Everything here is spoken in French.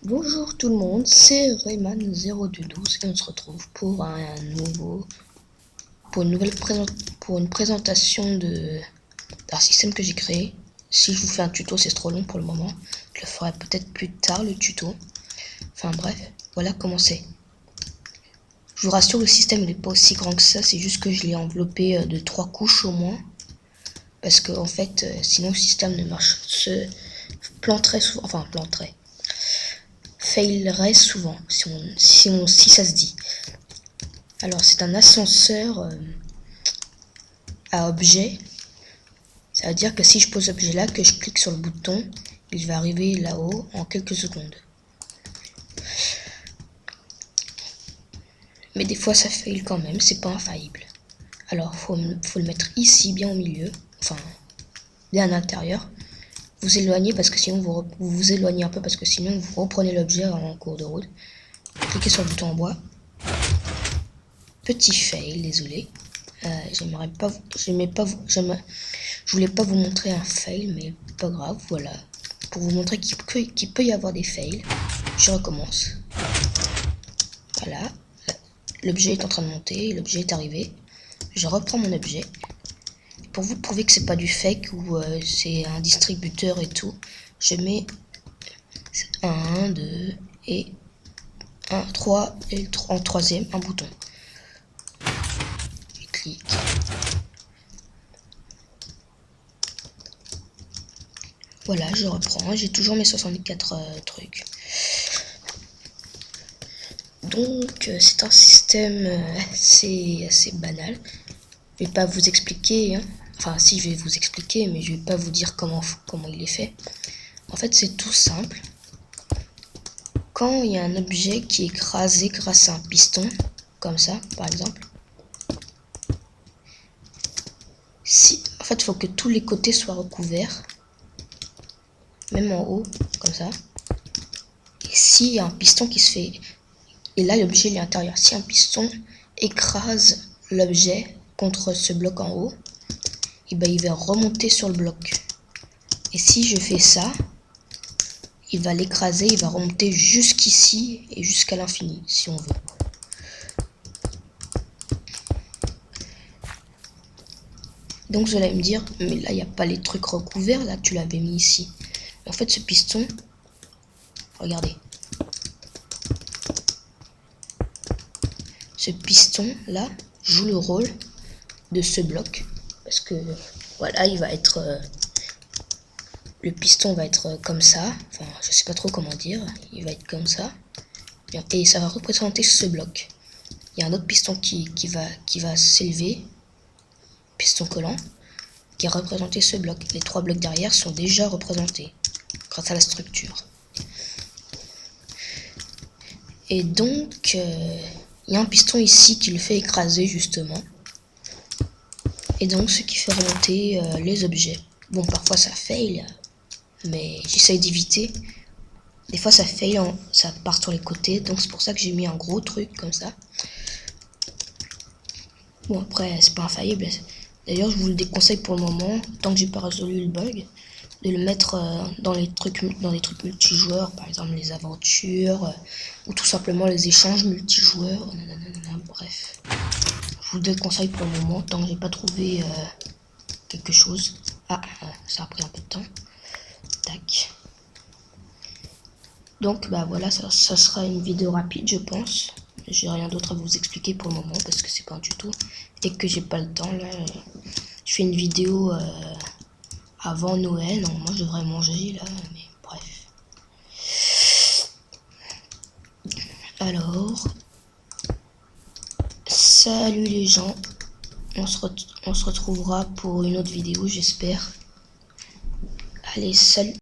Bonjour tout le monde, c'est Rayman0212 et on se retrouve pour une présentation d'un système que j'ai créé. Si je vous fais un tuto, c'est trop long pour le moment. Je le ferai peut-être plus tard le tuto. Enfin bref, voilà comment c'est. Je vous rassure, le système n'est pas aussi grand que ça, c'est juste que je l'ai enveloppé de 3 couches au moins. Parce que en fait, sinon le système ne marche, se planterait souvent, enfin planterait. Failerait souvent, si ça se dit. Alors c'est un ascenseur à objet. Ça veut dire que si je pose l'objet là, que je clique sur le bouton, il va arriver là-haut en quelques secondes. Mais des fois ça fail quand même, c'est pas infaillible. Alors faut le mettre ici, bien au milieu, enfin bien à l'intérieur. Vous éloignez parce que sinon vous vous éloignez un peu parce que sinon vous reprenez l'objet en cours de route. Cliquez sur le bouton en bois. Petit fail, désolé. Je voulais pas vous montrer un fail, mais pas grave, voilà. Pour vous montrer qu'il peut y avoir des fails, je recommence. Voilà, l'objet est en train de monter, l'objet est arrivé. Je reprends mon objet. Pour vous prouver que c'est pas du fake ou c'est un distributeur et tout, je mets 1, 2 et 1, 3 et en troisième un bouton. Je clique. Voilà, je reprends, j'ai toujours mes 64 trucs. Donc c'est un système assez banal. Je vais pas vous expliquer, hein. Enfin si, je vais vous expliquer, mais je vais pas vous dire comment il est fait. En fait c'est tout simple. Quand il y a un objet qui est écrasé grâce à un piston, comme ça par exemple, en fait il faut que tous les côtés soient recouverts, même en haut, comme ça. Et s'il y a un piston qui se fait, et là l'objet est à l'intérieur, si un piston écrase l'objet contre ce bloc en haut, et ben il va remonter sur le bloc. Et si je fais ça, il va l'écraser, il va remonter jusqu'ici et jusqu'à l'infini si on veut. Donc vous allez me dire, mais là il n'y a pas les trucs recouverts, là tu l'avais mis ici. En fait ce piston, regardez. Ce piston là joue le rôle de ce bloc. Parce que voilà, il va être... le piston va être comme ça. Enfin, je sais pas trop comment dire. Il va être comme ça. Et ça va représenter ce bloc. Il y a un autre piston qui va s'élever. Piston collant. Qui a représenté ce bloc. Les 3 blocs derrière sont déjà représentés. Grâce à la structure. Et donc... il y a un piston ici qui le fait écraser justement. Et donc ce qui fait remonter les objets. Bon, parfois ça fail, mais j'essaye d'éviter. Des fois ça fail, ça part sur les côtés, donc c'est pour ça que j'ai mis un gros truc comme ça. Bon, après c'est pas infaillible. D'ailleurs je vous le déconseille pour le moment, tant que j'ai pas résolu le bug, de le mettre dans les trucs multijoueurs, par exemple les aventures, ou tout simplement les échanges multijoueurs, bref. Je vous le déconseille pour le moment, tant que j'ai pas trouvé quelque chose. Ah, ça a pris un peu de temps. Tac. Donc bah voilà, ça sera une vidéo rapide je pense. J'ai rien d'autre à vous expliquer pour le moment parce que c'est pas un tuto et que j'ai pas le temps là. Je fais une vidéo avant Noël, non moi je devrais manger là, mais bref. Alors, salut les gens, on se retrouvera pour une autre vidéo j'espère. Allez, salut.